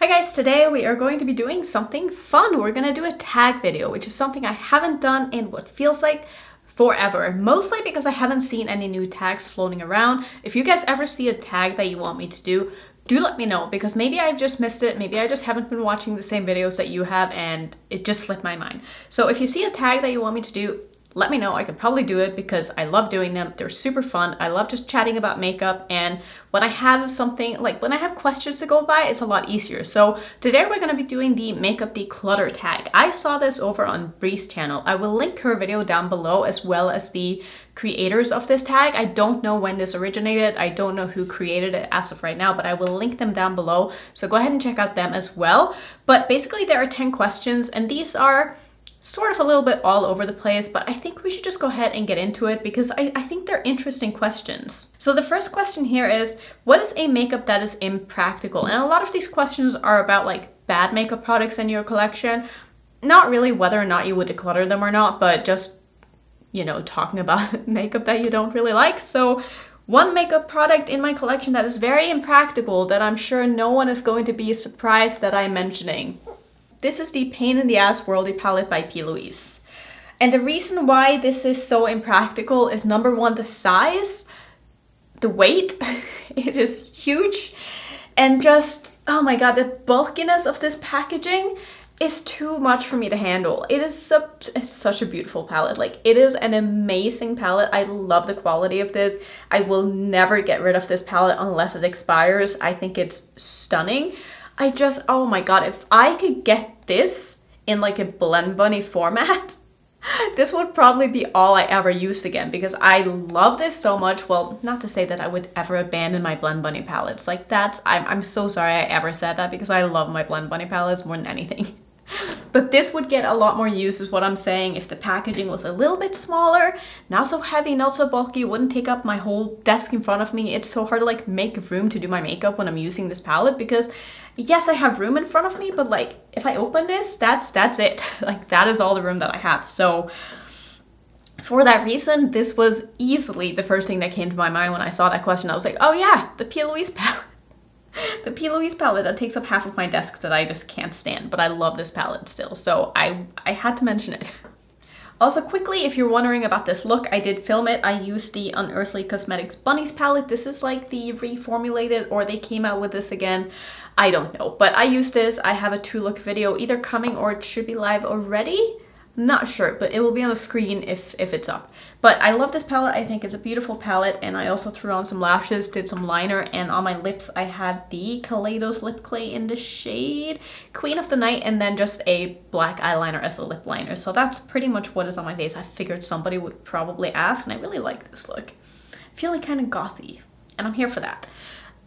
Hi guys, today we are going to be doing something fun. We're gonna do a tag video, which is something I haven't done in what feels like forever. Mostly because I haven't seen any new tags floating around. If you guys ever see a tag that you want me to do let me know, because maybe I've just missed it. Maybe I just haven't been watching the same videos that you have and it just slipped my mind. So if you see a tag that you want me to do, let me know. I could probably do it because I love doing them. They're super fun. I love just chatting about makeup, and when I have something, like when I have questions to go by, it's a lot easier. So today we're going to be doing the makeup declutter tag. I saw this over on Bree's channel. I will link her video down below, as well as the creators of this tag. I don't know when this originated. I don't know who created it as of right now, but I will link them down below. So go ahead and check out them as well. But basically there are 10 questions, and these are sort of a little bit all over the place, but I think we should just go ahead and get into it because I think they're interesting questions. So the first question here is, what is a makeup that is impractical? And a lot of these questions are about like bad makeup products in your collection. Not really whether or not you would declutter them or not, but just, you know, talking about makeup that you don't really like. So one makeup product in my collection that is very impractical, that I'm sure no one is going to be surprised that I'm mentioning. This is the Pain in the Ass Worldy palette by P. Louise. And the reason why this is so impractical is, number one, the size, the weight. It is huge. And just, oh my god, the bulkiness of this packaging is too much for me to handle. It's such a beautiful palette. Like, it is an amazing palette. I love the quality of this. I will never get rid of this palette unless it expires. I think it's stunning. Oh my god, if I could get this in like a Blend Bunny format, this would probably be all I ever used again, because I love this so much. Well, not to say that I would ever abandon my Blend Bunny palettes. Like, I'm so sorry I ever said that, because I love my Blend Bunny palettes more than anything. But this would get a lot more use, is what I'm saying, if the packaging was a little bit smaller, not so heavy, not so bulky, wouldn't take up my whole desk in front of me. It's so hard to like make room to do my makeup when I'm using this palette, because yes, I have room in front of me, but like if I open this, that's it. Like, that is all the room that I have. So for that reason, this was easily the first thing that came to my mind when I saw that question. I was like, oh yeah, the P. Louise palette. The P. Louise palette that takes up half of my desk that I just can't stand, but I love this palette still, so I had to mention it. Also, quickly, if you're wondering about this look, I did film it. I used the Unearthly Cosmetics Bunnies palette. This is like the reformulated, or they came out with this again. I don't know, but I used this. I have a 2-look video either coming or it should be live already. Not sure, but it will be on the screen if it's up. But I love this palette. I think it's a beautiful palette, and I also threw on some lashes, did some liner, and on my lips I had the Kaleidos lip clay in the shade Queen of the Night, and then just a black eyeliner as a lip liner. So that's pretty much what is on my face. I figured somebody would probably ask, and I really like this look. I feel like kind of gothy, and I'm here for that.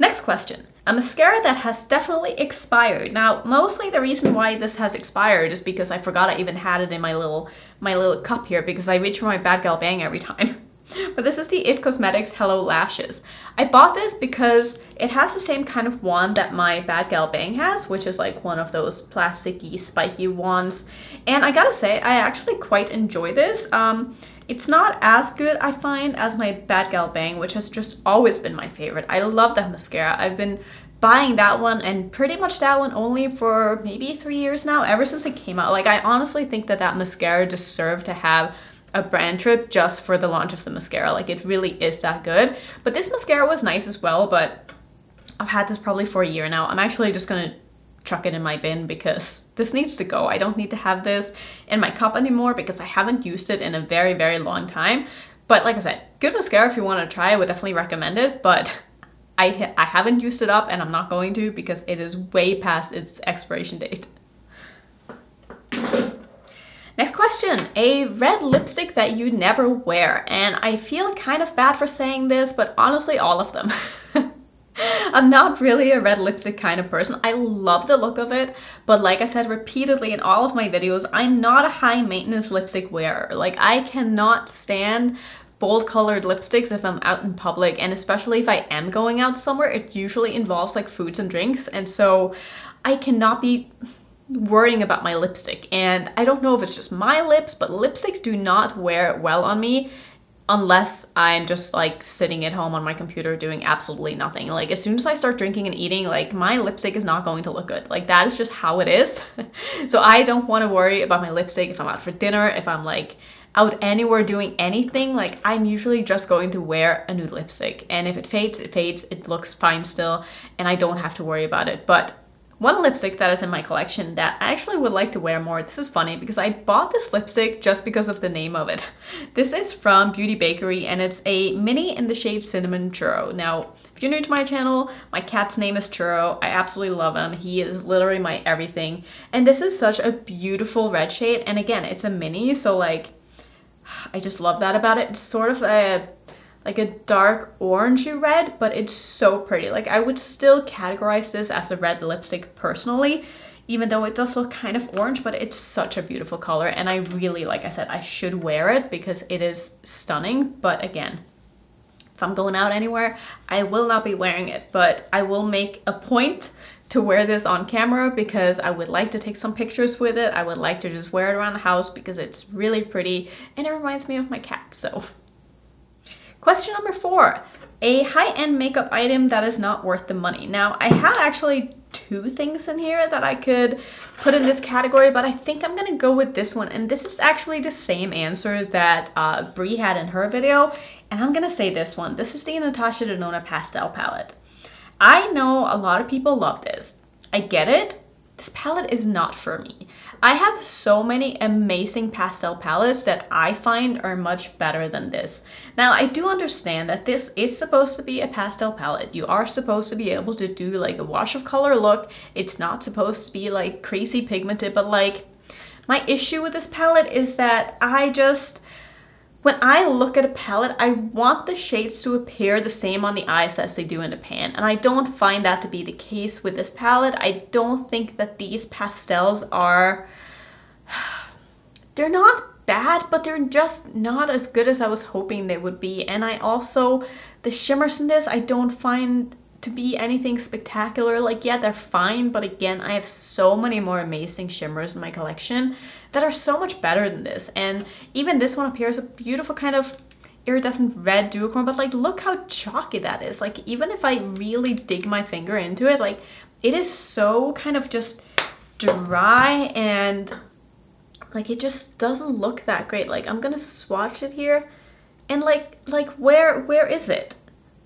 Next question. A mascara that has definitely expired. Now, mostly the reason why this has expired is because I forgot I even had it in my little cup here, because I reach for my Bad Gal Bang every time. But this is the IT Cosmetics Hello Lashes. I bought this because it has the same kind of wand that my Bad Gal Bang has, which is like one of those plasticky, spiky wands. And I gotta say, I actually quite enjoy this. It's not as good, I find, as my Bad Gal Bang, which has just always been my favorite. I love that mascara. I've been buying that one, and pretty much that one only for maybe 3 years now, ever since it came out. Like, I honestly think that mascara deserved to have a brand trip just for the launch of the mascara. Like, it really is that good. But this mascara was nice as well, but I've had this probably for a year now. I'm actually just gonna chuck it in my bin because this needs to go. I don't need to have this in my cup anymore because I haven't used it in a very, very long time. But like I said, good mascara if you want to try. I would definitely recommend it, but I haven't used it up, and I'm not going to because it is way past its expiration date. Next question, a red lipstick that you never wear. And I feel kind of bad for saying this, but honestly, all of them. I'm not really a red lipstick kind of person. I love the look of it, but like I said repeatedly in all of my videos, I'm not a high maintenance lipstick wearer. Like, I cannot stand bold colored lipsticks if I'm out in public, and especially if I am going out somewhere, it usually involves like foods and drinks, and so I cannot be worrying about my lipstick. And I don't know if it's just my lips, but lipsticks do not wear well on me unless I'm just like sitting at home on my computer doing absolutely nothing. Like as soon as I start drinking and eating, like my lipstick is not going to look good. Like that is just how it is. So I don't want to worry about my lipstick if I'm out for dinner, if I'm like out anywhere doing anything. Like I'm usually just going to wear a nude lipstick, and if it fades, it fades. It looks fine still, and I don't have to worry about it. But one lipstick that is in my collection that I actually would like to wear more. This is funny because I bought this lipstick just because of the name of it. This is from Beauty Bakery, and it's a mini in the shade Cinnamon Churro. Now, if you're new to my channel, my cat's name is Churro. I absolutely love him. He is literally my everything. And this is such a beautiful red shade. And again, it's a mini, so like, I just love that about it. It's sort of like a dark orangey red, but it's so pretty. Like I would still categorize this as a red lipstick personally, even though it does look kind of orange, but it's such a beautiful color. And I really, like I said, I should wear it because it is stunning. But again, if I'm going out anywhere, I will not be wearing it, but I will make a point to wear this on camera because I would like to take some pictures with it. I would like to just wear it around the house because it's really pretty and it reminds me of my cat, so. Question number 4, a high-end makeup item that is not worth the money. Now, I have actually 2 things in here that I could put in this category, but I think I'm gonna go with this one. And this is actually the same answer that Brie had in her video. And I'm gonna say this one. This is the Natasha Denona Pastel Palette. I know a lot of people love this. I get it. This palette is not for me. I have so many amazing pastel palettes that I find are much better than this. Now, I do understand that this is supposed to be a pastel palette. You are supposed to be able to do like a wash of color look. It's not supposed to be like crazy pigmented, but like my issue with this palette is that when I look at a palette, I want the shades to appear the same on the eyes as they do in the pan. And I don't find that to be the case with this palette. I don't think that these pastels they're not bad, but they're just not as good as I was hoping they would be. And the shimmers in this, I don't find to be anything spectacular. Like, yeah, they're fine, but again, I have so many more amazing shimmers in my collection that are so much better than this. And even this one appears a beautiful kind of iridescent red duochrome, but like, look how chalky that is. Like, even if I really dig my finger into it, like, it is so kind of just dry and like, it just doesn't look that great. Like, I'm gonna swatch it here and like where is it?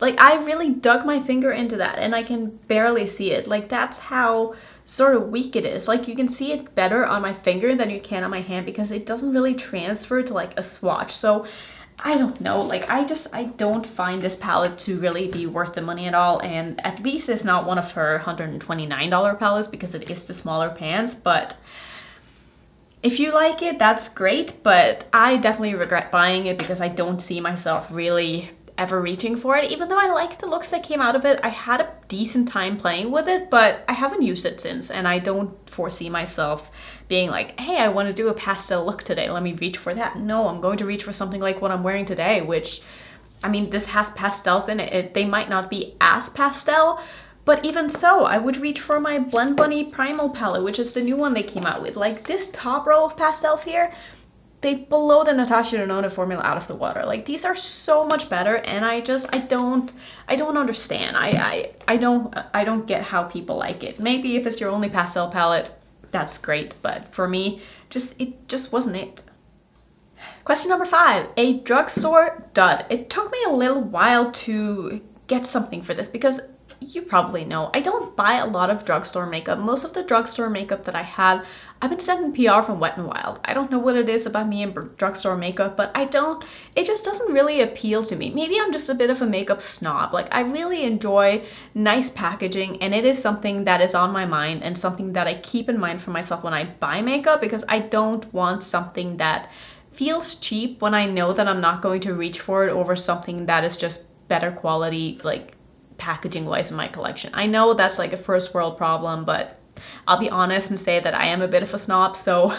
Like, I really dug my finger into that and I can barely see it. Like, that's how sort of weak it is. Like, you can see it better on my finger than you can on my hand because it doesn't really transfer to like a swatch. So I don't know, like I don't find this palette to really be worth the money at all. And at least it's not one of her $129 palettes because it is the smaller pans. But if you like it, that's great. But I definitely regret buying it because I don't see myself really ever reaching for it. Even though I like the looks that came out of it, I had a decent time playing with it, but I haven't used it since, and I don't foresee myself being like, hey, I want to do a pastel look today, let me reach for that. No, I'm going to reach for something like what I'm wearing today, which, I mean, this has pastels in it. They might not be as pastel, but even so, I would reach for my Blend Bunny Primal palette, which is the new one they came out with. Like, this top row of pastels here, they blow the Natasha Denona formula out of the water. Like, these are so much better, and I don't understand. I don't get how people like it. Maybe if it's your only pastel palette, that's great, but for me, it just wasn't it. Question number 5, a drugstore dud. It took me a little while to get something for this because you probably know I don't buy a lot of drugstore makeup. Most of the drugstore makeup that I have, I've been sent in PR from Wet n Wild. I don't know what it is about me and drugstore makeup, but it just doesn't really appeal to me. Maybe I'm just a bit of a makeup snob. Like, I really enjoy nice packaging, and it is something that is on my mind and something that I keep in mind for myself when I buy makeup, because I don't want something that feels cheap when I know that I'm not going to reach for it over something that is just better quality, like packaging wise, in my collection. I know that's like a first world problem, but I'll be honest and say that I am a bit of a snob, so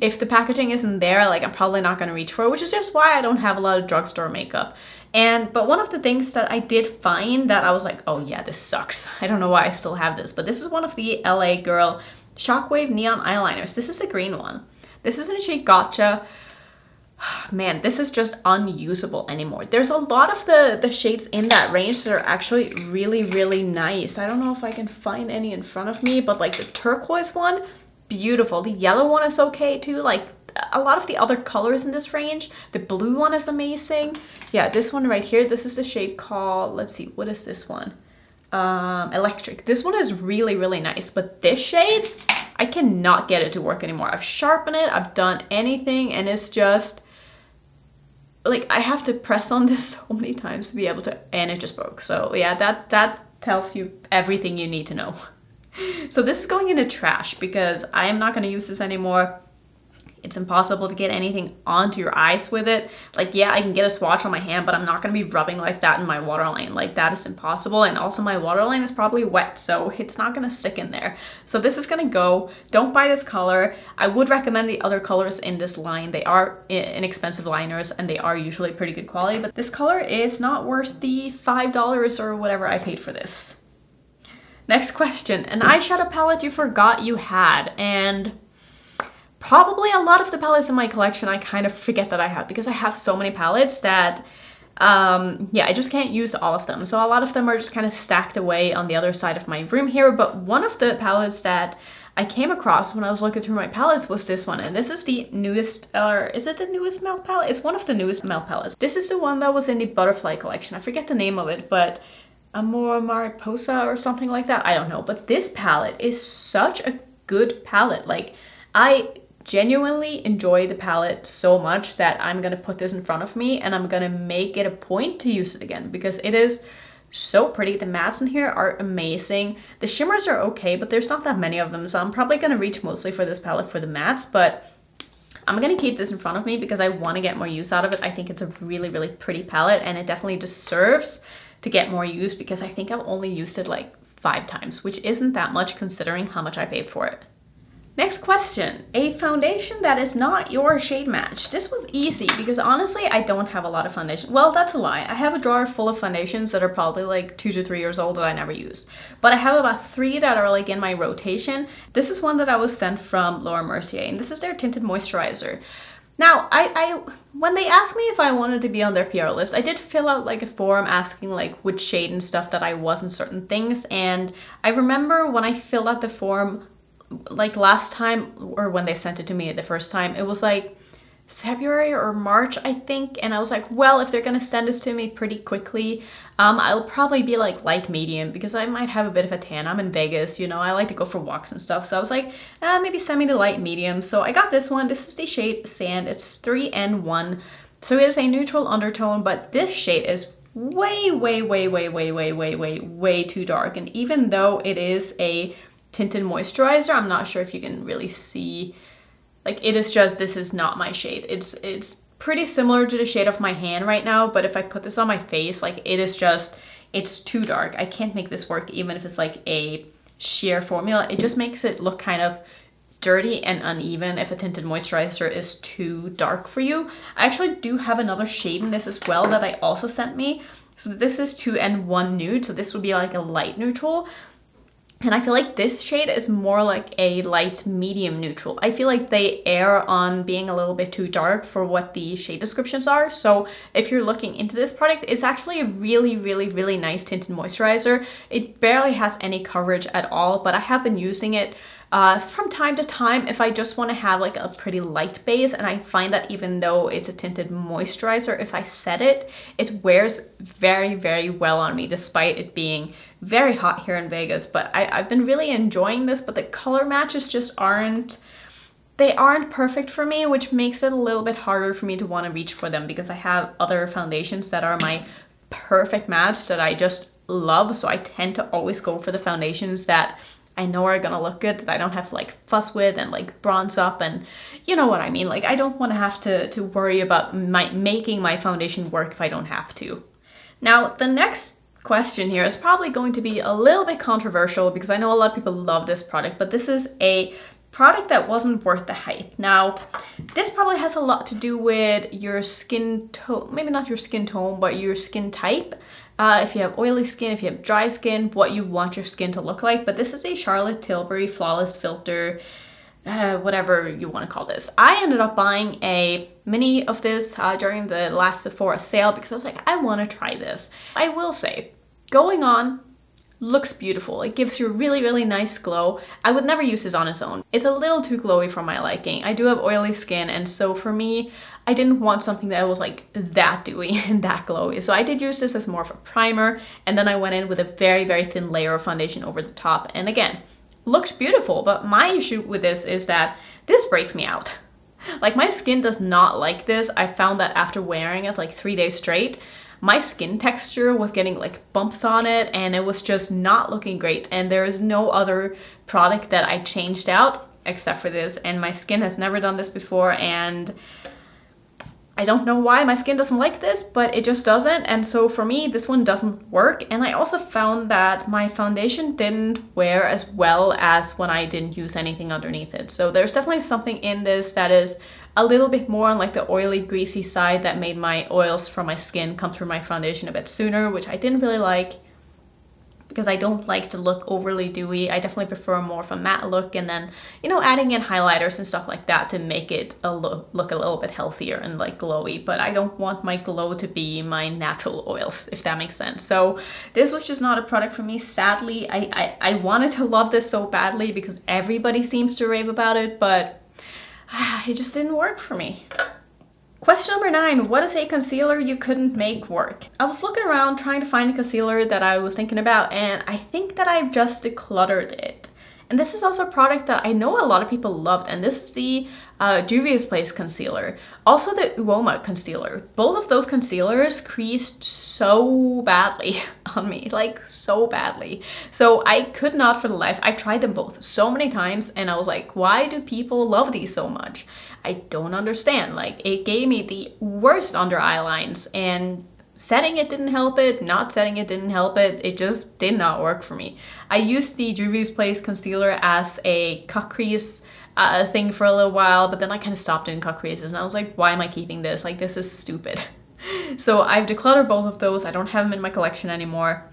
if the packaging isn't there, like, I'm probably not going to reach for it, which is just why I don't have a lot of drugstore makeup. But one of the things that I did find that I was like, oh yeah, this sucks. I don't know why I still have this, but this is one of the LA Girl Shockwave Neon Eyeliners. This is a green one. This is in the shade Gotcha. Man, this is just unusable anymore. There's a lot of the shades in that range that are actually really, really nice. I don't know if I can find any in front of me, but like the turquoise one, beautiful. The yellow one is okay too. Like a lot of the other colors in this range. The blue one is amazing. Yeah, this one right here, this is the shade called, let's see, what is this one? Electric. This one is really, really nice, but this shade, I cannot get it to work anymore. I've sharpened it, I've done anything, and it's just, like, I have to press on this so many times to be able to, and it just broke. So yeah, that tells you everything you need to know. So this is going into trash because I am not going to use this anymore. It's impossible to get anything onto your eyes with it. Like, yeah, I can get a swatch on my hand, but I'm not going to be rubbing like that in my waterline. Like, that is impossible. And also my waterline is probably wet, so it's not going to stick in there. So this is going to go. Don't buy this color. I would recommend the other colors in this line. They are inexpensive liners and they are usually pretty good quality, but this color is not worth the $5 or whatever I paid for this. Next question, an eyeshadow palette you forgot you had. And probably a lot of the palettes in my collection I kind of forget that I have because I have so many palettes that, yeah, I just can't use all of them. So a lot of them are just kind of stacked away on the other side of my room here. But one of the palettes that I came across when I was looking through my palettes was this one. And this is the newest, or is it the newest Melt palette? It's one of the newest Melt palettes. This is the one that was in the butterfly collection. I forget the name of it, but Amor Mariposa or something like that. I don't know. But this palette is such a good palette. Like, I genuinely enjoy the palette so much that I'm gonna put this in front of me and I'm gonna make it a point to use it again because it is so pretty. The mattes in here are amazing. The shimmers are okay, but there's not that many of them, so I'm probably gonna reach mostly for this palette for the mattes, but I'm gonna keep this in front of me because I want to get more use out of it. I think it's a really, really pretty palette and it definitely deserves to get more use because I think I've only used it like 5 times, which isn't that much considering how much I paid for it. Next question, a foundation that is not your shade match. This was easy because honestly, I don't have a lot of foundation. Well, that's a lie. I have a drawer full of foundations that are probably like 2 to 3 years old that I never used. But I have about 3 that are like in my rotation. This is one that I was sent from Laura Mercier, and this is their tinted moisturizer. Now, when they asked me if I wanted to be on their PR list, I did fill out like a form asking like which shade and stuff that I was in certain things. And I remember when I filled out the form, like last time, or when they sent it to me the first time, it was like February or March, I think, and I was like, well, if they're gonna send this to me pretty quickly, I'll probably be like light medium because I might have a bit of a tan. I'm in Vegas, you know, I like to go for walks and stuff, so I was like, maybe send me the light medium. So I got this one. This is the shade Sand. It's 3N1, so it is a neutral undertone, but this shade is way too dark. And even though it is a tinted moisturizer, I'm not sure if you can really see, like, it is just, this is not my shade. It's pretty similar to the shade of my hand right now, but if I put this on my face, like, it is just, it's too dark. I can't make this work even if it's like a sheer formula. It just makes it look kind of dirty and uneven if a tinted moisturizer is too dark for you. I actually do have another shade in this as well that I also sent me. So this is 2N1 Nude, so this would be like a light neutral. And I feel like this shade is more like a light medium neutral. I feel like they err on being a little bit too dark for what the shade descriptions are. So if you're looking into this product, it's actually a really nice tinted moisturizer. It barely has any coverage at all, but I have been using it from time to time if I just want to have like a pretty light base. And I find that even though it's a tinted moisturizer, if I set it, it wears very well on me despite it being very hot here in Vegas. But I've been really enjoying this, but the color matches just aren't perfect for me, which makes it a little bit harder for me to want to reach for them because I have other foundations that are my perfect match that I just love. So I tend to always go for the foundations that I know are gonna look good, that I don't have to like fuss with and like bronze up, and you know what I mean. Like, I don't want to have to worry about making my foundation work if I don't have to. Now, the next question here is probably going to be a little bit controversial because I know a lot of people love this product, but this is a product that wasn't worth the hype. Now, this probably has a lot to do with your skin tone, maybe not your skin tone, but your skin type. If you have oily skin, if you have dry skin, what you want your skin to look like. But this is a Charlotte Tilbury Flawless Filter whatever you want to call this. I ended up buying a mini of this during the last Sephora sale because I was like, I want to try this. I will say, going on, looks beautiful. It gives you a really, really nice glow. I would never use this on its own. It's a little too glowy for my liking. I do have oily skin, and so for me, I didn't want something that was like that dewy and that glowy. So I did use this as more of a primer, and then I went in with a very, very thin layer of foundation over the top. And again, looked beautiful, but my issue with this is that this breaks me out. Like, my skin does not like this. I found that after wearing it like 3 days straight, my skin texture was getting like bumps on it, and it was just not looking great. And there is no other product that I changed out except for this, and my skin has never done this before, and I don't know why my skin doesn't like this, but it just doesn't. And so for me, this one doesn't work. And I also found that my foundation didn't wear as well as when I didn't use anything underneath it. So there's definitely something in this that is a little bit more on like the oily, greasy side that made my oils from my skin come through my foundation a bit sooner, which I didn't really like because I don't like to look overly dewy. I definitely prefer more of a matte look, and then, you know, adding in highlighters and stuff like that to make it look a little bit healthier and like glowy. But I don't want my glow to be my natural oils, if that makes sense. So this was just not a product for me, sadly. I wanted to love this so badly because everybody seems to rave about it, but it just didn't work for me. Question number 9, what is a concealer you couldn't make work? I was looking around trying to find a concealer that I was thinking about, and I think that I've just decluttered it. And this is also a product that I know a lot of people loved, and this is the Juvia's Place concealer. Also the Uoma concealer. Both of those concealers creased so badly on me, like so badly. So I could not for the life. I tried them both so many times, and I was like, why do people love these so much? I don't understand. Like, it gave me the worst under eye lines, and setting it didn't help it, not setting it didn't help it. It just did not work for me. I used the Juvia's Place concealer as a cut crease thing for a little while, but then I kind of stopped doing cut creases, and I was like, why am I keeping this? Like, this is stupid. So I've decluttered both of those. I don't have them in my collection anymore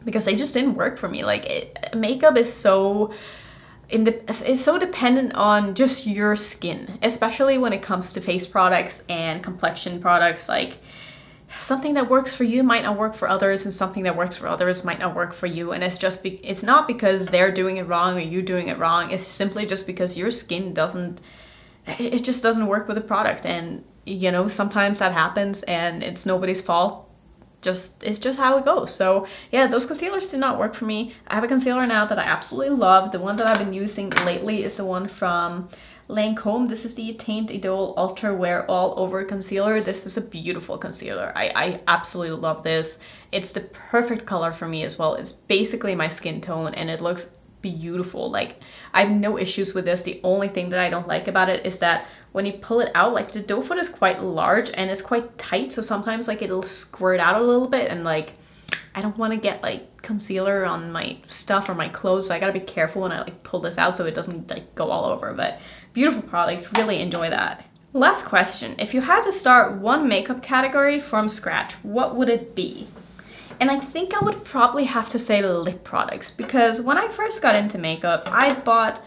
because they just didn't work for me. Like, makeup is so it's so dependent on just your skin, especially when it comes to face products and complexion products. Like, something that works for you might not work for others, and something that works for others might not work for you. And it's just it's not because they're doing it wrong or you doing it wrong. It's simply just because your skin it just doesn't work with the product. And, you know, sometimes that happens, and it's nobody's fault. It's just how it goes. So yeah, those concealers did not work for me. I have a concealer now that I absolutely love. The one that I've been using lately is the one from Lancome. This is the Teint Idole Ultra Wear All Over Concealer. This is a beautiful concealer. I absolutely love this. It's the perfect color for me as well. It's basically my skin tone, and it looks beautiful. Like, I have no issues with this. The only thing that I don't like about it is that when you pull it out, like, the doe foot is quite large and it's quite tight, so sometimes like it'll squirt out a little bit, and like, I don't want to get like concealer on my stuff or my clothes, so I gotta be careful when I like pull this out so it doesn't like go all over. But beautiful product, really enjoy that. Last question, if you had to start one makeup category from scratch, what would it be? And I think I would probably have to say lip products, because when I first got into makeup, I bought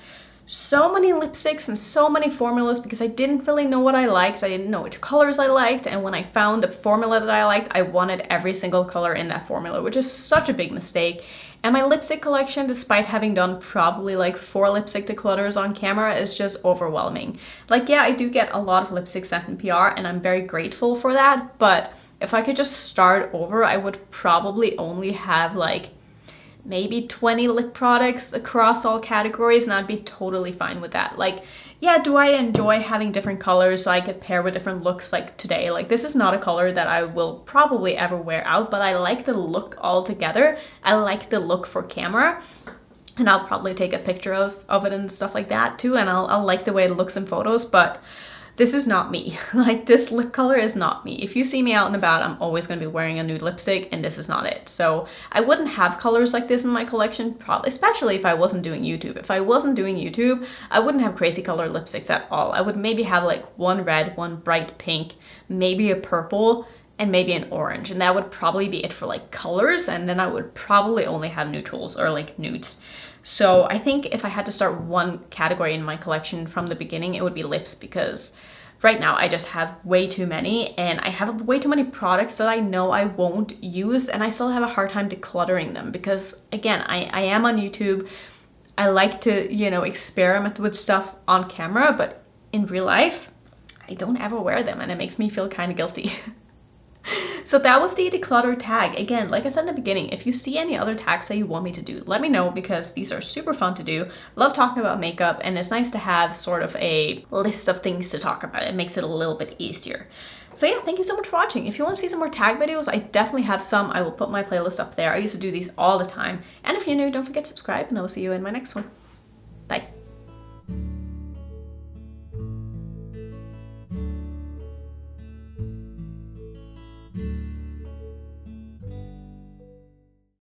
so many lipsticks and so many formulas because I didn't really know what I liked. I didn't know which colors I liked, and when I found a formula that I liked, I wanted every single color in that formula, which is such a big mistake. And my lipstick collection, despite having done probably like 4 lipstick declutters on camera, is just overwhelming. Like, yeah, I do get a lot of lipsticks sent in PR, and I'm very grateful for that, but if I could just start over, I would probably only have like maybe 20 lip products across all categories, and I'd be totally fine with that. Like, yeah, do I enjoy having different colors so I could pair with different looks? Like today, like, this is not a color that I will probably ever wear out, but I like the look altogether. I like the look for camera, and I'll probably take a picture of it and stuff like that too, and I'll like the way it looks in photos, but this is not me. Like, this lip color is not me. If you see me out and about, I'm always going to be wearing a nude lipstick, and this is not it. So I wouldn't have colors like this in my collection, probably, especially if I wasn't doing YouTube. If I wasn't doing YouTube, I wouldn't have crazy color lipsticks at all. I would maybe have like one red, one bright pink, maybe a purple, and maybe an orange, and that would probably be it for like colors, and then I would probably only have neutrals or like nudes. So I think if I had to start one category in my collection from the beginning, it would be lips, because right now I just have way too many, and I have way too many products that I know I won't use, and I still have a hard time decluttering them because, again, I am on YouTube. I like to, you know, experiment with stuff on camera, but in real life, I don't ever wear them, and it makes me feel kind of guilty. So that was the declutter tag. Again, like I said in the beginning, if you see any other tags that you want me to do, let me know, because these are super fun to do. Love talking about makeup, and it's nice to have sort of a list of things to talk about. It makes it a little bit easier. So yeah, thank you so much for watching. If you want to see some more tag videos, I definitely have some. I will put my playlist up there. I used to do these all the time. And if you're new, don't forget to subscribe, and I will see you in my next one.